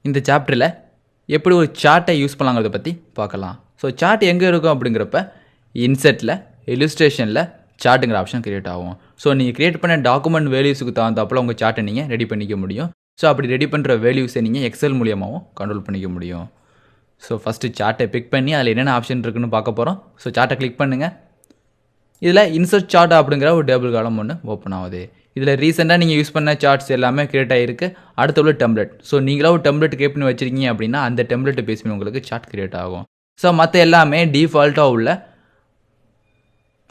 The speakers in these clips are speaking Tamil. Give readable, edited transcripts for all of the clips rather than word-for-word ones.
இந்த சாப்டரில் எப்படி ஒரு சார்ட்டை யூஸ் பண்ணலாங்கிறத பற்றி பார்க்கலாம். ஸோ சார்ட் எங்கே இருக்கும் அப்படிங்கிறப்ப இன்செட்டில் இல்லுஸ்ட்ரேஷனில் சார்ட்டுங்கிற ஆப்ஷன் க்ரியேட் ஆகும். ஸோ நீங்கள் க்ரியேட் பண்ண டாக்குமெண்ட் வேல்யூஸுக்கு தகுந்தாப்பில் உங்கள் சார்ட்டை நீங்கள் ரெடி பண்ணிக்க முடியும். ஸோ அப்படி ரெடி பண்ணுற வேல்யூஸை நீங்கள் எக்ஸல் மூலியமாகவும் கண்ட்ரோல் பண்ணிக்க முடியும். ஸோ ஃபஸ்ட்டு சார்ட்டை பிக் பண்ணி அதில் என்னென்ன ஆப்ஷன் இருக்குன்னு பார்க்க போகிறோம். ஸோ சார்ட்டை கிளிக் பண்ணுங்கள். இதில் இன்சர்ட் சார்ட் அப்படிங்கிற ஒரு டேபிள் காலம் ஒன்று ஓப்பன் ஆகுது. இதில் ரீசெண்டாக நீங்கள் யூஸ் பண்ண சார்ட்ஸ் எல்லாமே கிரியேட் ஆகிருக்கு. அடுத்த உள்ள டெம்ப்ளேட். ஸோ நீங்களாக ஒரு டெம்ப்ளேட் கிரியேட் பண்ணி வச்சிருக்கீங்க அப்படின்னா அந்த டெம்ப்ளேட்டை பேஸ் பண்ணி உங்களுக்கு சார்ட் கிரியேட் ஆகும். ஸோ மற்ற எல்லாமே டிஃபால்ட்டாக உள்ள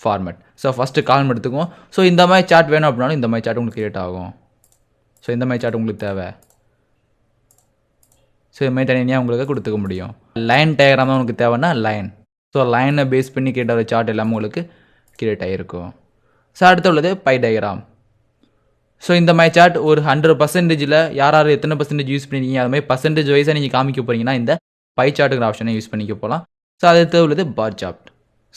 ஃபார்மேட். ஸோ ஃபஸ்ட்டு காலம் எடுத்துக்குவோம். ஸோ இந்த மாதிரி சார்ட் வேணும் அப்படின்னாலும் இந்த மாதிரி சார்ட் உங்களுக்கு கிரியேட் ஆகும். ஸோ இந்த மாதிரி சார்ட் உங்களுக்கு தேவை. ஸோ இது மாதிரி தனியாக உங்களுக்கு கொடுத்துக்க முடியும். லைன் டயக்ராம் தான் உங்களுக்கு தேவைன்னா லைன். ஸோ லைனை பேஸ் பண்ணி கிரியேட் ஆகிற சார்ட் எல்லாமே உங்களுக்கு கிரியேட் ஆகிருக்கும். ஸோ அடுத்து உள்ளது பை டயக்ராம். ஸோ இந்த மாதிரி சார்ட் ஒரு 100%ல் யார் யார் எத்தனை பர்சன்டேஜ் யூஸ் பண்ணிருக்கீங்க அது மாதிரி பர்சன்டேஜ் வைஸாக நீங்கள் காமிக்க போகிறீங்கன்னா இந்த பை சார்ட்டுங்கிற ஆப்ஷனை யூஸ் பண்ணிக்க போகலாம். ஸோ அடுத்து உள்ளது bar chart.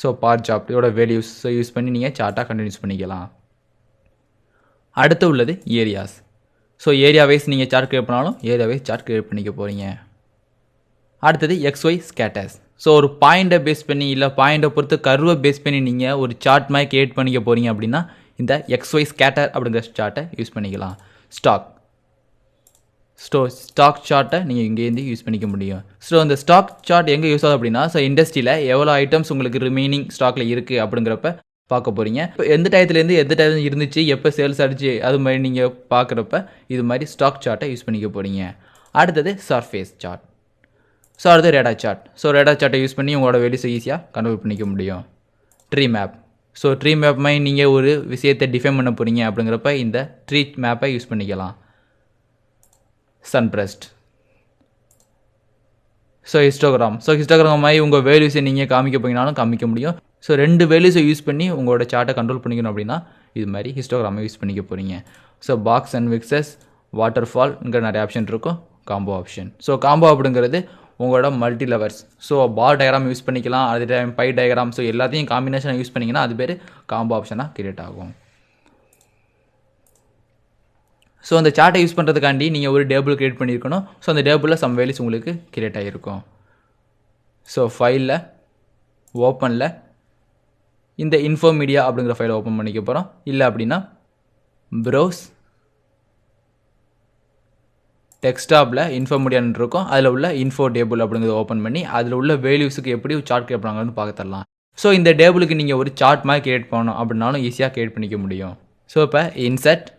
So bar chart இதோட வேல்யூஸ் யூஸ் பண்ணி நீங்கள் சார்ட்டாக கண்டினியூஸ் பண்ணிக்கலாம். அடுத்து உள்ளது ஏரியாஸ். ஸோ ஏரியா வைஸ் நீங்கள் சார்ட் கிரியேட் பண்ணாலும் ஏரியா வைஸ் சார்ட் கிரியேட் பண்ணிக்க போகிறீங்க. அடுத்தது XY ஸ்கேட்டர்ஸ். ஸோ ஒரு பாயிண்ட்டை பேஸ் பண்ணி இல்லை பாயிண்ட்டை பொறுத்து கர்வை பேஸ் பண்ணி நீங்கள் ஒரு சார்ட் மாதிரி கிரியேட் பண்ணிக்க போகிறீங்க அப்படின்னா இந்த XY ஸ்கேட்டர் அப்படிங்கிற சார்ட்டை யூஸ் பண்ணிக்கலாம். ஸ்டாக் சார்ட்டை நீங்கள் இங்கேருந்து யூஸ் பண்ணிக்க முடியும். ஸோ இந்த ஸ்டாக் சார்ட் எங்கே யூஸ் ஆகுது அப்படின்னா ஸோ இண்டஸ்ட்ரியில் எவ்வளோ ஐட்டம்ஸ் உங்களுக்கு ரிமைனிங் ஸ்டாக்கில் இருக்குது அப்படிங்கிறப்ப பார்க்க போகிறீங்க. இப்போ எந்த டயத்துலேருந்து எந்த டைம் இருந்துச்சு எப்போ சேல்ஸ் அடிச்சு அது மாதிரி நீங்கள் பார்க்குறப்ப இது மாதிரி ஸ்டாக் சார்ட்டை யூஸ் பண்ணிக்க போகிறீங்க. அடுத்தது சர்ஃபேஸ் சார்ட். ஸோ அடுத்து ரேடா சார்ட். ஸோ ரேடா சார்ட்டை யூஸ் பண்ணி உங்களோட வேல்யூஸை ஈஸியாக கண்ட்ரோல் பண்ணிக்க முடியும். Tree map. So tree map மாதிரி நீங்கள் ஒரு விஷயத்தை டிஃபைன் பண்ண போகிறீங்க அப்படிங்கிறப்ப இந்த ட்ரீ மேப்பை யூஸ் பண்ணிக்கலாம். Sunburst. So histogram. So histogram மாதிரி உங்கள் வேல்யூஸை நீங்கள் காமிக்க போகிறீங்கனாலும் காமிக்க முடியும். ஸோ ரெண்டு வேல்யூஸை யூஸ் பண்ணி உங்களோட சார்ட்டை கண்ட்ரோல் பண்ணிக்கணும் அப்படின்னா இது மாதிரி ஹிஸ்டோகிராமை யூஸ் பண்ணிக்க போகிறீங்க. ஸோ பாக்ஸ் அண்ட் விக்ஸஸ் வாட்டர் ஃபால்ங்கிற நிறைய ஆப்ஷன் இருக்கும். Combo option. ஸோ காம்போ அப்படிங்கிறது உங்களோட மல்டி லெவர்ஸ். ஸோ பார் டயக்ராம் யூஸ் பண்ணிக்கலாம். அதே டைம் பை டயக்ராம். ஸோ எல்லாத்தையும் காம்பினேஷன் யூஸ் பண்ணிங்கன்னா அது பேர் காம்போ ஆப்ஷனாக கிரியேட் ஆகும். ஸோ அந்த சார்ட்டை யூஸ் பண்ணுறதுக்காண்டி நீங்கள் ஒரு டேபிள் கிரியேட் பண்ணியிருக்கணும். ஸோ அந்த டேபிளில் சம் வேல்யூஸ் உங்களுக்கு கிரியேட் ஆகிருக்கும். ஸோ ஃபைலில் ஓப்பனில் இந்த இன்ஃபோ மீடியா அப்படிங்கிற ஃபைலை ஓப்பன் பண்ணிக்க போகிறோம். இல்லை அப்படின்னா ப்ரௌஸ் டெக்ஸ்டாப்பில் இன்ஃபோ மீடியான்னு இருக்கும். அதில் உள்ள இன்ஃபோ டேபிள் அப்படிங்கிறத ஓப்பன் பண்ணி அதில் உள்ள வேல்யூஸுக்கு எப்படி சார்ட் கிரியேட் பண்ணாங்கன்னு பார்க்க தரலாம். ஸோ இந்த டேபிளுக்கு நீங்கள் ஒரு சார்ட் மாதிரி கிரியேட் பண்ணணும் அப்படின்னாலும் ஈஸியாக கிரியேட் பண்ணிக்க முடியும். ஸோ இப்போ இன்சர்ட்.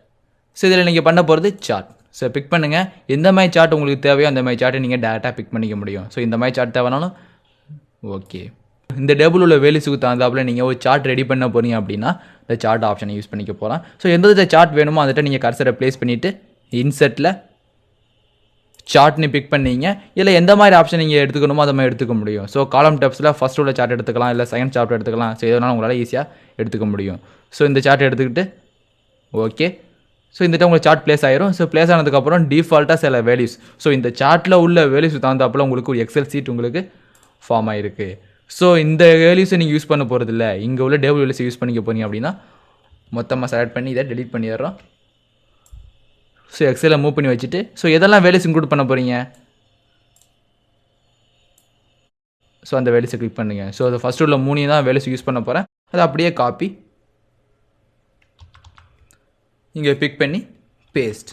ஸோ இதில் நீங்கள் பண்ண போகிறது சார்ட். ஸோ பிக் பண்ணுங்கள். எந்த மாதிரி சார்ட் உங்களுக்கு தேவையோ அந்த மாதிரி சார்ட்டை நீங்கள் டேரெக்டாக பிக் பண்ணிக்க முடியும். ஸோ இந்த மாதிரி சார்ட் தேவைனாலும் ஓகே. இந்த டேபிள் உள்ள வேல்யூஸுக்கு தகுந்தாப்பில் நீங்கள் ஒரு சார்ட் ரெடி பண்ண போகிறீங்க அப்படின்னா இந்த சார்ட் ஆப்ஷனை யூஸ் பண்ணிக்க போகலாம். ஸோ எந்த சார்ட் வேணுமோ அதிட்ட நீங்கள் கர்சரை ப்ளேஸ் பண்ணிவிட்டு இன்சர்ட்டில் சார்ட்னு பிக் பண்ணிங்க. இல்லை எந்த மாதிரி ஆப்ஷன் நீங்கள் எடுத்துக்கணுமோ அதை மாதிரி எடுத்துக்க முடியும். ஸோ காலம் டெப்ஸில் ஃபஸ்ட் உள்ள சார்ட் எடுத்துக்கலாம், இல்லை செகண்ட் சார்ட் எடுத்துக்கலாம். ஸோ எதனாலும் உங்களால் ஈஸியாக எடுத்துக்க முடியும். ஸோ இந்த சார்ட் எடுத்துக்கிட்டு ஓகே. ஸோ இந்த டைம் உங்களுக்கு சார்ட் ப்ளேஸ் ஆயிரும். ஸோ ப்ளேஸ் ஆனதுக்கப்புறம் டிஃபால்ட்டாக சில வேல்யூஸ். ஸோ இந்த சார்ட்டில் உள்ள வேல்யூஸ் தகுந்தாப்பில் உங்களுக்கு ஒரு எக்ஸல் சீட் உங்களுக்கு ஃபார்ம் ஆகிருக்கு. ஸோ இந்த வேல்யூஸை நீங்கள் யூஸ் பண்ண போகிறது இல்லை, இங்கே உள்ள டேபிள் வேல்யூஸை யூஸ் பண்ணிக்க போகிறீங்க அப்படின்னா மொத்தமாக செலக்ட் பண்ணி இதை டெலிட் பண்ணிடுறோம். ஸோ எக்ஸலில் மூவ் பண்ணி வச்சுட்டு ஸோ எதெல்லாம் வேல்யூஸ் இன்க்ளூட் பண்ண போகிறீங்க ஸோ அந்த வேல்யூஸை கிளிக் பண்ணுங்கள். ஸோ அது ஃபஸ்ட்டு உள்ள 3 தான் வேல்யூஸ் யூஸ் பண்ண போகிறேன். அதை அப்படியே காப்பி இங்கே பிக் பண்ணி பேஸ்ட்.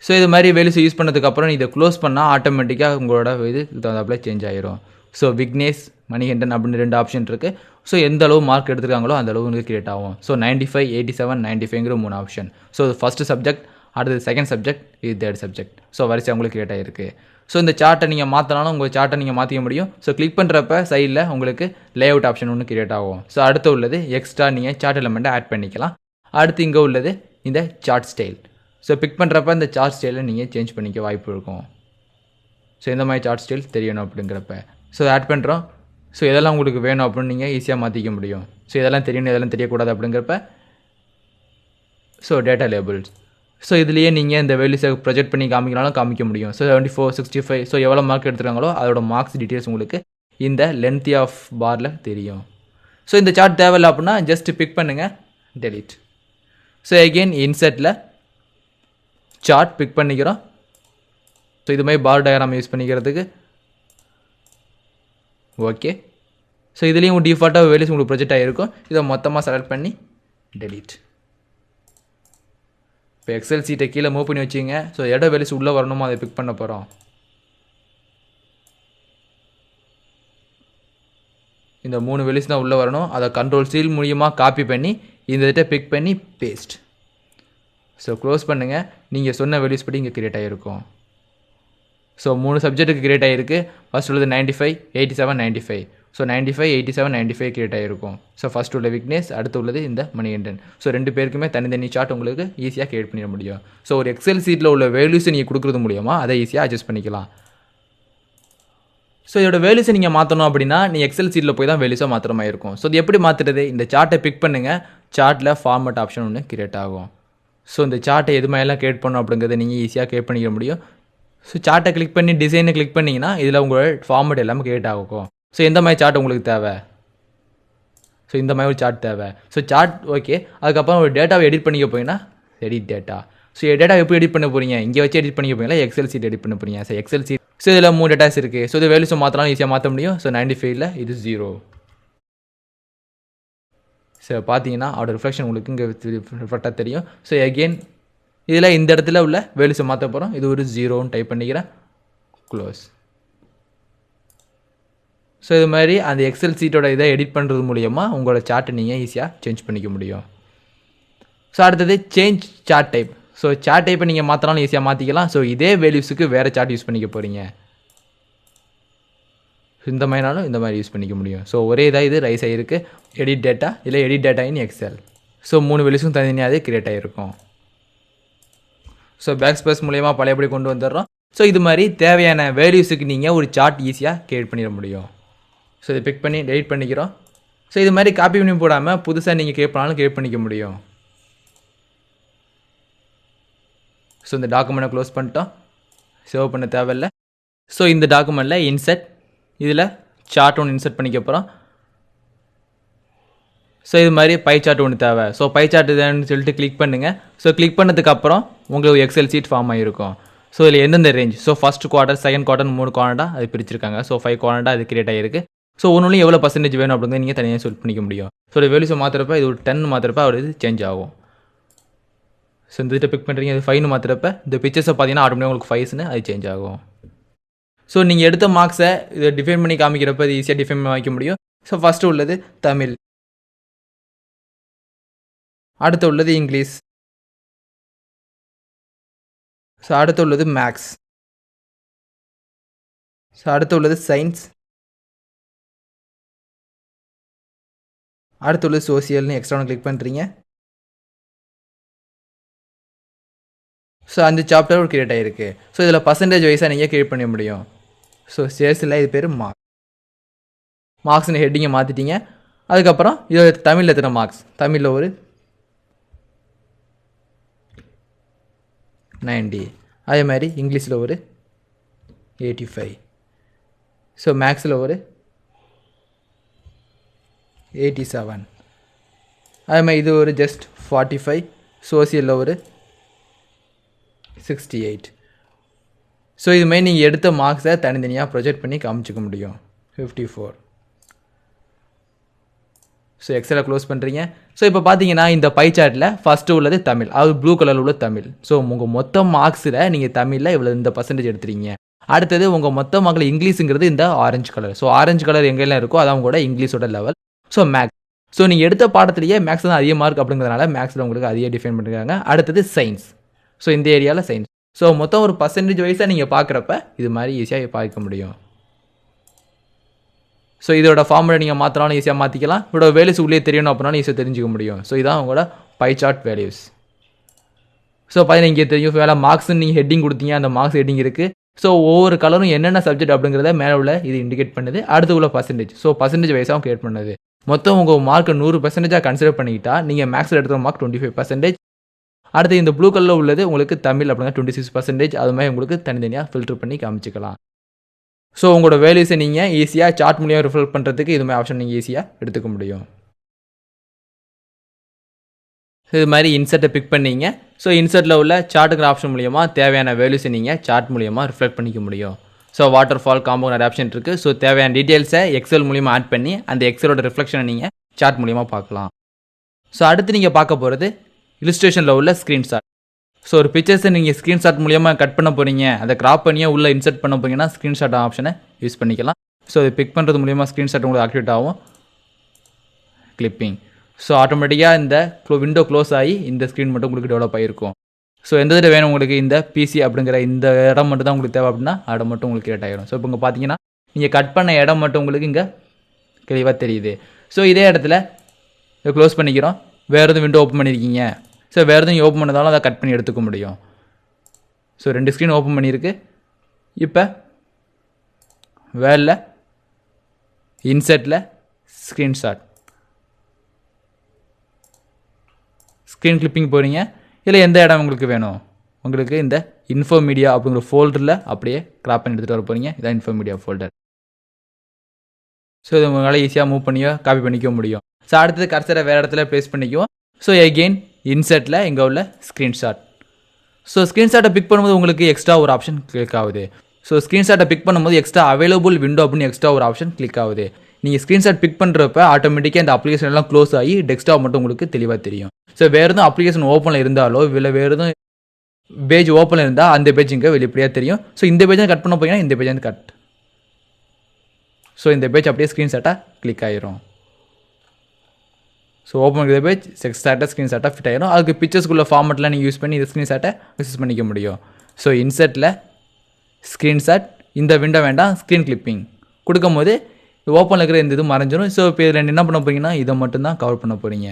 ஸோ இது மாதிரி வேல்யூஸை யூஸ் பண்ணதுக்கப்புறம் இதை க்ளோஸ் பண்ணால் ஆட்டோமேட்டிக்காக உங்களோட இது தகுந்தாப்பில் சேஞ்ச் ஆகிரும். ஸோ விக்னேஷ் மணிகண்டன் அப்படின்னு 2 ஆப்ஷன் இருக்குது. ஸோ எந்த அளவு மார்க் எடுத்துருக்காங்களோ அந்த அளவு உங்களுக்கு கிரியேட் ஆகும். So 95, 87, 95ங்கிற 3 option. So first subject, அடுத்தது செகண்ட் சப்ஜெக்ட், இது தேர்ட் சப்ஜெக்ட். ஸோ வரிசை உங்களுக்கு கிரியேட் ஆகிருக்கு. ஸோ இந்த சார்ட்டை நீங்கள் மாற்றினாலும் உங்கள் சார்ட்டை நீங்கள் மாற்றிக்க முடியும். ஸோ கிளிக் பண்ணுறப்ப சைடில் உங்களுக்கு லேஅவுட் ஆப்ஷன் ஒன்று கிரியேட் ஆகும். ஸோ அடுத்து உள்ளது எக்ஸ்ட்ரா நீங்கள் சார்ட் எலிமெண்ட்டை ஆட் பண்ணிக்கலாம். அடுத்து இங்கே உள்ளது இந்த சார்ட் ஸ்டைல். ஸோ பிக் பண்ணுறப்ப இந்த சார்ட் ஸ்டைலை நீங்கள் சேஞ்ச் பண்ணிக்க வாய்ப்பு இருக்கும். ஸோ இந்த மாதிரி சார்ட் ஸ்டைல் தெரியணும் அப்படிங்கிறப்ப ஸோ ஆட் பண்ணுறோம். ஸோ இதெல்லாம் உங்களுக்கு வேணும் அப்படின்னு நீங்கள் ஈஸியாக மாற்றிக்க முடியும். ஸோ இதெல்லாம் தெரியணும் இதெல்லாம் தெரியக்கூடாது அப்படிங்கிறப்ப ஸோ டேட்டா லேபிள்ஸ். ஸோ இதுலேயே நீங்கள் இந்த வேல்யூஸை ப்ரொஜெக்ட் பண்ணி காமிக்கனாலும் காமிக்க முடியும். ஸோ 74, 65 ஸோ எவ்வளோ மார்க் எடுத்துருக்காங்களோ அதோட மார்க்ஸ் டீட்டெயில்ஸ் உங்களுக்கு இந்த லென்த் ஆஃப் பாரில் தெரியும். ஸோ இந்த சார்ட் தேவையில்லை அப்படின்னா ஜஸ்ட் பிக் பண்ணுங்கள், டெலிட். ஸோ அகெயின் இன்சர்ட்டில் சார்ட் பிக் பண்ணிக்கிறோம். ஸோ இது மாதிரி பார் டயக்ராம் யூஸ் பண்ணிக்கிறதுக்கு ஓகே. ஸோ இதுலேயும் டிஃபால்ட்டாக வேல்யூஸ் உங்களுக்கு ப்ரொஜெக்ட் ஆகிருக்கும். இதை மொத்தமாக செலக்ட் பண்ணி டெலீட். இப்போ எக்ஸல் சீட்டை கீழே மூவ் பண்ணி வச்சுங்க. ஸோ எட வேல்யூஸ் உள்ளே வரணுமோ அதை பிக் பண்ண போகிறோம். இந்த 3 வேல்யூஸ் தான் உள்ளே வரணும். அதை கண்ட்ரோல் சீல் மூலியமாக காப்பி பண்ணி இந்த இதை பிக் பண்ணி பேஸ்ட். ஸோ க்ளோஸ் பண்ணுங்கள். நீங்கள் சொன்ன வேல்யூஸ் படி இங்கே கிரியேட் ஆகிருக்கும். ஸோ 3 சப்ஜெக்ட்டுக்கு கிரியேட் ஆகிருக்கு. ஃபஸ்ட் உள்ளது 95, 87, 95. ஸோ 95, 87, 95 கிரியேட் ஆகிருக்கும். ஸோ ஃபஸ்ட் உள்ள விக்னேஷ், அடுத்து உள்ளது இந்த மணிகண்டன். ஸோ 2 பேருக்குமே தனித்தனி சார்ட் உங்களுக்கு ஈஸியாக கிரியேட் பண்ணிட முடியும். ஸோ ஒரு எக்ஸல் சீட்டில் உள்ள வேல்யூஸை நீங்கள் கொடுக்குறது மூலியமாக அதை ஈஸியாக அட்ஜஸ்ட் பண்ணிக்கலாம். ஸோ இதோட வேல்யூஸை நீங்கள் மாற்றணும் அப்படின்னா நீங்கள் எக்ஸல் சீட்டில் போய் தான் வேல்யூஸாக மாற்றுற மாதிரி இருக்கும். ஸோ இது எப்படி மாற்றுறது? இந்த சார்ட்டை பிக் பண்ணுங்கள். சார்ட்டில் ஃபார்மட் ஆப்ஷன் ஒன்று கிரியேட் ஆகும். ஸோ இந்த சார்ட்டை எது மாதிரிலாம் கிரியேட் பண்ணணும் அப்படிங்கிறத நீங்கள் ஈஸியாக கிரியேட் பண்ணிக்க முடியும். ஸோ சார்ட்டை கிளிக் பண்ணி டிசைனை கிளிக் பண்ணிங்கன்னா இதில் உங்களோட ஃபார்மட் எல்லாமே கிரியேட் ஆகும். ஸோ எந்த மாதிரி சார்ட் உங்களுக்கு தேவை? ஸோ இந்த மாதிரி ஒரு சார்ட் தேவை. So chart okay. அதுக்கப்புறம் ஒரு டேட்டாவை எடிட் பண்ணிக்க போயிங்கன்னா எடிட் டேட்டா. ஸோ டேட்டா எப்படி எடிட் பண்ண போகிறீங்க? இங்கே வச்சு எடிட் பண்ணிக்க போகிறீங்களா எக்ஸல் சீட் எடிட் பண்ண போகிறீங்க? So XL seat. ஸோ இதில் 3 டேட்டாஸ் இருக்குது. ஸோ இது வேல்யூஸை மாற்றலாம் ஈஸியாக மாற்ற முடியும். ஸோ 95ல் இது 0. ஸோ பார்த்தீங்கன்னா அதோட ரிஃப்ளெக்ஷன் உங்களுக்கு இங்கே ரிஃப்ளெக்டாக தெரியும். ஸோ எகெயின் இதில் இந்த இடத்துல உள்ள வேல்யூஸை மாற்ற போகிறோம். இது ஒரு 0ன்னு டைப் பண்ணிக்கிறேன். க்ளோஸ். ஸோ இது மாதிரி அந்த எக்ஸல் சீட்டோட இதை எடிட் பண்ணுறது மூலியமாக உங்களோட சார்ட்டை நீங்கள் ஈஸியாக சேஞ்ச் பண்ணிக்க முடியும். ஸோ அடுத்தது change chart type. So chart டைப்பை நீங்கள் மாற்றினாலும் ஈஸியாக மாற்றிக்கலாம். ஸோ இதே வேல்யூஸுக்கு வேறு சார்ட் யூஸ் பண்ணிக்க போகிறீங்க. இந்த மாதிரினாலும் இந்த மாதிரி யூஸ் பண்ணிக்க முடியும். ஸோ ஒரே இதாக இது ரைஸ் ஆகிருக்கு. எடிட் டேட்டா இல்லை edit data in Excel. So 3 வேல்யூஸும் தனித்தனியாக கிரியேட் ஆகிருக்கும். ஸோ பேக் ஸ்பேஸ் மூலியமாக பழையபடி கொண்டு வந்துடுறோம். ஸோ இது மாதிரி தேவையான வேல்யூஸுக்கு நீங்கள் ஒரு சார்ட் ஈஸியாக கிரியேட் பண்ணிட முடியும். ஸோ இதை பிக் பண்ணி டெலிட் பண்ணிக்கிறோம். ஸோ இது மாதிரி காப்பி பண்ணி போடாமல் புதுசாக நீங்கள் கிரியேட் பண்ணாலும் கிரியேட் பண்ணிக்க முடியும். ஸோ இந்த டாக்குமெண்ட்டை க்ளோஸ் பண்ணிட்டோம். சேவ் பண்ண தேவையில்லை. ஸோ இந்த டாக்குமெண்ட்டில் இன்சர்ட் இதில் சார்ட் ஒன்று இன்சர்ட் பண்ணிக்க போகிறோம். ஸோ இது மாதிரி பை சார்ட் ஒன்று தேவை. ஸோ பை சார்ட் இதுன்னு சொல்லிட்டு கிளிக் பண்ணுங்கள். ஸோ கிளிக் பண்ணதுக்கப்புறம் உங்களுக்கு எக்ஸல் சீட் ஃபார்ம் ஆகிருக்கும். ஸோ இதில் எந்தெந்த range, so first quarter, second quarter 3 குவார்ட்டராக அது பிரிச்சிருக்காங்க. ஸோ 5 குவார்ட்டராக அது கிரியேட் ஆகிருக்கு. ஸோ ஒன்றுலையும் எவ்வளோ பர்சன்டேஜ் வேணும் அப்படிங்கிறது நீங்கள் தனியாக செலக்ட் பண்ணிக்க முடியும். ஸோ ஒரு வேல்யூஸை மாற்றுறப்ப இது ஒரு 10 மாற்றுறப்ப ஒரு இது சேஞ்ச் ஆகும். ஸோ இந்த இதை பிக் பண்ணுறீங்க, இது 5ன்னு மாற்றுறப்ப இந்த பிக்சர்ஸை பார்த்தீங்கன்னா ஆட்டோமேட்டிக்காக உங்களுக்கு 5ன்னு அது சேஞ்ச் ஆகும். ஸோ நீங்கள் எடுத்த மார்க்ஸை இதை டிஃபைன் பண்ணி காமிக்கிறப்ப இது ஈஸியாக டிஃபைன் பண்ணி வைக்க முடியும். ஸோ ஃபஸ்ட்டு உள்ளது தமிழ், அடுத்து உள்ளது இங்கிலீஷ், ஸோ அடுத்து உள்ளது மேக்ஸ், ஸோ அடுத்து உள்ளது சயின்ஸ், அடுத்து உள்ளது சோசியல்னு எக்ஸ்ட்ரா கிளிக் பண்ணுறீங்க. ஸோ அந்த சாப்டர் கிரியேட் ஆகிருக்கு. ஸோ இதில் பர்சன்டேஜ் வைஸாக நீங்கள் கிரியேட் பண்ண முடியும். ஸோ சேல்ஸில் இது பேர் மார்க்ஸ்னு ஹெட்டிங்கை மாற்றிட்டீங்க. அதுக்கப்புறம் இது தமிழில் எத்தனை மார்க்ஸ், தமிழில் ஒரு 90, அதே மாதிரி இங்கிலீஷில் ஒரு 85, ஸோ மேக்ஸில் ஒரு 87, அதே மாதிரி இது ஒரு ஜஸ்ட் 45, சோசியலில் ஒரு 68. ஸோ இதுமாதிரி நீங்கள் எடுத்த மார்க்ஸை தனித்தனியாக ப்ரொஜெக்ட் பண்ணி காமிச்சிக்க முடியும். 54. ஸோ எக்ஸலை க்ளோஸ் பண்ணுறீங்க. ஸோ இப்போ பார்த்தீங்கன்னா இந்த பை சார்ட்டில் ஃபஸ்ட்டு உள்ளது தமிழ், அது ப்ளூ கலரில் உள்ள தமிழ். ஸோ உங்கள் மொத்த மார்க்ஸில் நீங்கள் தமிழில் இவ்வளோ இந்த பர்சன்டேஜ் எடுத்துறீங்க. அடுத்தது உங்கள் மொத்த மார்க்கில் இங்கிலீஷுங்கிறது இந்த orange colour. So orange colour எங்கெல்லாம் இருக்கோ அதான் கூட இங்கிலீஷோட லெவல். ஸோ மேக்ஸ், ஸோ நீங்கள் எடுத்த பாடத்துலேயே மேக்ஸ் தான் அதிக மார்க் அப்படிங்கிறதுனால மேக்ஸில் உங்களுக்கு அதிக டிஃபைன் பண்ணிருக்காங்க. அடுத்தது சயின்ஸ், ஸோ இந்த ஏரியாவில் சயின்ஸ். ஸோ மொத்தம் ஒரு பர்சன்டேஜ் வைஸாக நீங்கள் பார்க்குறப்ப இது மாதிரி ஈஸியாக பார்க்க முடியும். ஸோ இதோட ஃபார்முலா நீங்கள் மாற்றினாலும் ஈஸியாக மாற்றிக்கலாம். இதோட வேல்யூஸ் உள்ளே தெரியணும் அப்படின்னாலும் ஈஸியாக தெரிஞ்சுக்க முடியும். ஸோ இதான் உங்களோட பை சார்ட் வேல்யூஸ். ஸோ பார்த்தீங்கன்னா இங்கே தெரியும் வேலை மார்க்ஸ்ன்னு நீங்கள் ஹெட்டிங் கொடுத்தீங்க, அந்த மார்க்ஸ் ஹெட்டிங் இருக்குது. ஸோ ஒவ்வொரு கலரும் என்னென்ன சப்ஜெக்ட் அப்படிங்கிறத மேலே உள்ள இது இண்டிகேட் பண்ணுது. அடுத்து உள்ள பர்சன்டேஜ், ஸோ பர்சன்டேஜ் வைஸாகவும் கிரியேட் பண்ணுது. மொத்தம் உங்கள் மார்க்கை 100% கன்சிடர் பண்ணிக்கிட்டா நீங்கள் மேக்ஸில் எடுத்த மார்க் 25%. அடுத்து இந்த ப்ளூ கலரில் உள்ளது உங்களுக்கு தமிழ் அப்படின்னா 26%. அது மாதிரி உங்களுக்கு தனித்தனியாக ஃபில்டர் பண்ணி காமிச்சிக்கலாம். ஸோ உங்களோட வேல்யூஸை நீங்கள் ஈஸியாக சார்ட் மூலியம் ரிஃபர் பண்ணுறதுக்கு இது மாதிரி ஆப்ஷன் நீங்கள் ஈஸியாக எடுத்துக்க முடியும். இது மாதிரி இன்சர்ட்டை பிக் பண்ணிங்க. ஸோ இன்சர்ட்டில் உள்ள சார்ட்டுங்கிற ஆப்ஷன் மூலியமாக தேவையான வேல்யூஸை நீங்கள் சார்ட் மூலியமாக ரிஃப்ளெக்ட் பண்ணிக்க முடியும். ஸோ வாட்டர் ஃபால் காம்பவுண்ட் நிறைய ஆப்ஷன் இருக்குது. ஸோ தேவையான டீட்டெயில்ஸை எக்ஸல் மூலியமாக ஆட் பண்ணி அந்த எக்ஸலோட ரிஃப்ளெக்ஷனை நீங்கள் சார்ட் மூலியமாக பார்க்கலாம். ஸோ அடுத்து நீங்கள் பார்க்க போகிறது இல்லுஸ்ட்ரேஷனில் உள்ள ஸ்க்ரீன்ஷாட். ஸோ ஒரு பிக்சர்ஸை நீங்கள் ஸ்க்ரீன்ஷாட் மூலியமாக கட் பண்ண போகிறீங்க, அதை கிராப் பண்ணியே உள்ளே இன்சர்ட் பண்ண போகிறீங்கன்னா ஸ்க்ரீன்ஷாட் ஆப்ஷனை யூஸ் பண்ணிக்கலாம். ஸோ இது பிக் பண்ணுறது மூலியமாக ஸ்க்ரீன்ஷாட் உங்களுக்கு ஆக்டிவேட் ஆகும். கிளிப்பிங். ஸோ ஆட்டோமேட்டிக்காக இந்த விண்டோ க்ளோஸ் ஆகி இந்த ஸ்க்ரீன் மட்டும் உங்களுக்கு டெவலப் ஆகிருக்கும். ஸோ எந்த இதில் வேணும் உங்களுக்கு இந்த பிசி அப்படிங்கிற இந்த இடம் மட்டும் தான் உங்களுக்கு தேவை அப்படின்னா இடம் மட்டும் உங்களுக்கு கிரியேட் ஆகிடும். ஸோ இப்போ இங்கே பார்த்தீங்கன்னா நீங்கள் கட் பண்ண இடம் மட்டும் உங்களுக்கு இங்கே தெளிவாக தெரியுது. ஸோ இதே இடத்துல இதை க்ளோஸ் பண்ணிக்கிறோம். வேறு எதுவும் விண்டோ ஓப்பன் பண்ணியிருக்கீங்க, ஸோ வேறு எதுவும் ஓப்பன் பண்ணதாலும் அதை கட் பண்ணி எடுத்துக்க முடியும். ஸோ 2 ஸ்க்ரீன் ஓப்பன் பண்ணியிருக்கு. இப்போ வேரில் இன்சர்ட்டில் ஸ்க்ரீன்ஷாட் ஸ்க்ரீன் கிளிப்பிங் போகிறீங்க. இதில் எந்த இடம் உங்களுக்கு வேணும், உங்களுக்கு இந்த இன்ஃபோ மீடியா அப்படிங்கிற ஃபோல்டரில் அப்படியே கிராப் பண்ணி எடுத்துகிட்டு வர போகிறீங்க. இதான் இன்ஃபோ மீடியா ஃபோல்டர். ஸோ இது உங்களால் ஈஸியாக மூவ் பண்ணியோ காப்பி பண்ணிக்க முடியும். ஸோ அடுத்தது கர்சரை வேறு இடத்துல ப்ளேஸ் பண்ணிக்குவோம். ஸோ எகெயின் இன்சர்ட்டில் இங்கே உள்ள ஸ்க்ரீன்ஷாட். ஸோ ஸ்க்ரீன்ஷாட்டை பிக் பண்ணும்போது உங்களுக்கு எக்ஸ்ட்ரா ஒரு ஆப்ஷன் கிளிக் ஆகுது. ஸோ ஸ்க்ரீன்ஷாட்டை பிக் பண்ணும்போது எக்ஸ்ட்ரா அவைலபிள் விண்டோ அப்படின்னு எக்ஸ்ட்ரா ஒரு ஆப்ஷன் கிளிக் ஆகுது. நீங்கள் ஸ்க்ரீன்ஷாட் பிக் பண்ணுறப்ப ஆட்டோமேட்டிக்காக இந்த அப்ளிகேஷன் எல்லாம் க்ளோஸ் ஆகி டெஸ்க்டாப் மட்டும் உங்களுக்கு தெளிவாக தெரியும். ஸோ வேறு எதுவும் அப்ளிகேஷன் ஓப்பனில் இருந்தாலோ இல்லை வேறு எதுவும் பேஜ் ஓப்பனில் இருந்தால் அந்த பேஜ் இங்கே வெளிப்படையாக தெரியும். ஸோ இந்த பேஜ் கட் பண்ண போய்ங்கன்னா இந்த பேஜ் வந்து கட். ஸோ இந்த பேஜ் அப்படியே ஸ்க்ரீன்ஷாட்டாக கிளிக் ஆகிரும். ஸோ ஓப்பன் பண்ணுற பேஜ் ஸ்க்ரீன்ஷாட்டாக ஃபிட் ஆகிடும். அதுக்கு பிக்சர்ஸ்குள்ள ஃபார்மெட்லாம் நீங்கள் யூஸ் பண்ணி இந்த ஸ்க்ரீன்ஷாட்டை யூஸ் பண்ணிக்க முடியும். ஸோ இன்சர்ட்டில் ஸ்க்ரீன்ஷாட், இந்த விண்டோ வேண்டாம், ஸ்க்ரீன் கிளிப்பிங் கொடுக்கும் போது ஓப்பனில் இருக்கிற இந்த இது மறைஞ்சிடும். ஸோ இப்போ இதில் என்ன பண்ண போகிறீங்கன்னா இதை மட்டும்தான் கவர் பண்ண போகிறீங்க.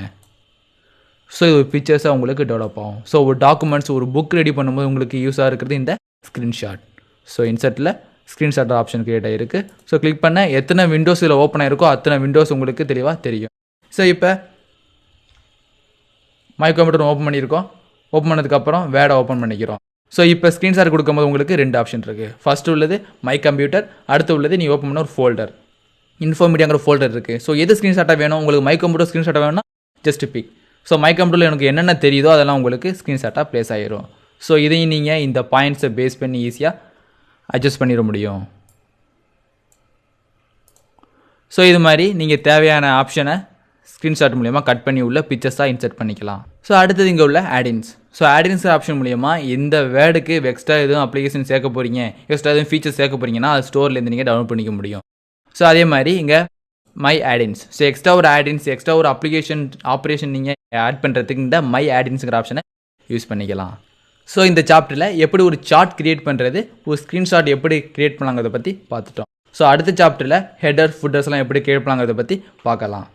ஸோ இது ஒரு பிக்சர்ஸாக உங்களுக்கு டெவலப் ஆகும். ஸோ ஒரு டாக்குமெண்ட்ஸ் ஒரு புக் ரெடி பண்ணும்போது உங்களுக்கு யூஸாக இருக்கிறது இந்த ஸ்க்ரீன்ஷாட். ஸோ இன்சர்ட்டில் ஸ்க்ரீன்ஷாட் ஆப்ஷன் கிரியேட் ஆகிருக்கு. ஸோ கிளிக் பண்ண எத்தனை விண்டோஸ் இதில் ஓப்பன் ஆகிருக்கோ அத்தனை விண்டோஸ் உங்களுக்கு தெளிவாக தெரியும். ஸோ இப்போ மை கம்ப்யூட்டர் ஓப்பன் பண்ணியிருக்கோம். ஓப்பன் பண்ணதுக்கப்புறம் வேர்டை ஓப்பன் பண்ணிக்கிறோம். ஸோ இப்போ ஸ்க்ரீன்ஷாட் கொடுக்கும்போது உங்களுக்கு 2 ஆப்ஷன் இருக்குது. ஃபஸ்ட்டு உள்ளது மை கம்ப்யூட்டர், அடுத்து உள்ளது நீ ஓப்பன் பண்ண ஒரு ஃபோல்டர் இன்ஃபோ மீடியாங்கிற ஃபோல்டர் இருக்குது. ஸோ எது ஸ்க்ரீன்ஷாட்டாக வேணும் உங்களுக்கு, மை கம்ப்யூட்டர் ஸ்க்ரீன்ஷாட்டாக வேணும்னா ஜஸ்ட் பிக். ஸோ மை கம்ப்யூட்டரில் எனக்கு என்னென்ன தெரியுதோ அதெல்லாம் உங்களுக்கு ஸ்க்ரீன்ஷாட்டாக ப்ளேஸ் ஆகிரும். ஸோ இதையும் நீங்கள் இந்த பாயிண்ட்ஸை பேஸ் பண்ணி ஈஸியாக அட்ஜஸ்ட் பண்ணிட முடியும். ஸோ இது மாதிரி நீங்கள் தேவையான ஆப்ஷனை ஸ்க்ரீன்ஷாட் மூலியமாக கட் பண்ணி உள்ள பிக்சர்ஸாக இன்சர்ட் பண்ணிக்கலாம். ஸோ அடுத்தது இங்கே உள்ள ஆடின்ஸ். ஸோ ஆடின்ஸ் ஆப்ஷன் மூலியமாக இந்த வேர்டுக்கு எக்ஸ்ட்ரா எதுவும் அப்ளிகேஷன் சேர்க்க போகிறீங்க, எக்ஸ்ட்ரா எதுவும் ஃபீச்சர்ஸ் சேர்க்க போகிறீங்கன்னா அது ஸ்டோர்லேருந்து நீங்கள் டவுன்லோட் பண்ணிக்க முடியும். ஸோ அதே மாதிரி இங்கே மை ஆடின்ஸ். ஸோ எக்ஸ்ட்ரா ஒரு ஆடின்ஸ், எக்ஸ்ட்ரா ஒரு ஆப்ரேஷன் நீங்கள் ஆட் பண்ணுறதுக்கு இந்த மை ஆடின்ஸுங்கிற ஆப்ஷனை யூஸ் பண்ணிக்கலாம். ஸோ இந்த சாப்டரில் எப்படி ஒரு சார்ட் கிரியேட் பண்ணுறது, ஒரு ஸ்க்ரீன்ஷாட் எப்படி கிரியேட் பண்ணலாங்கிறத பற்றி பார்த்துட்டோம். ஸோ அடுத்த சாப்டரில் ஹெடர் ஃபுட்டர்ஸ்லாம் எப்படி கிரியேட் பண்ணலாங்கிறத பற்றி பார்க்கலாம்.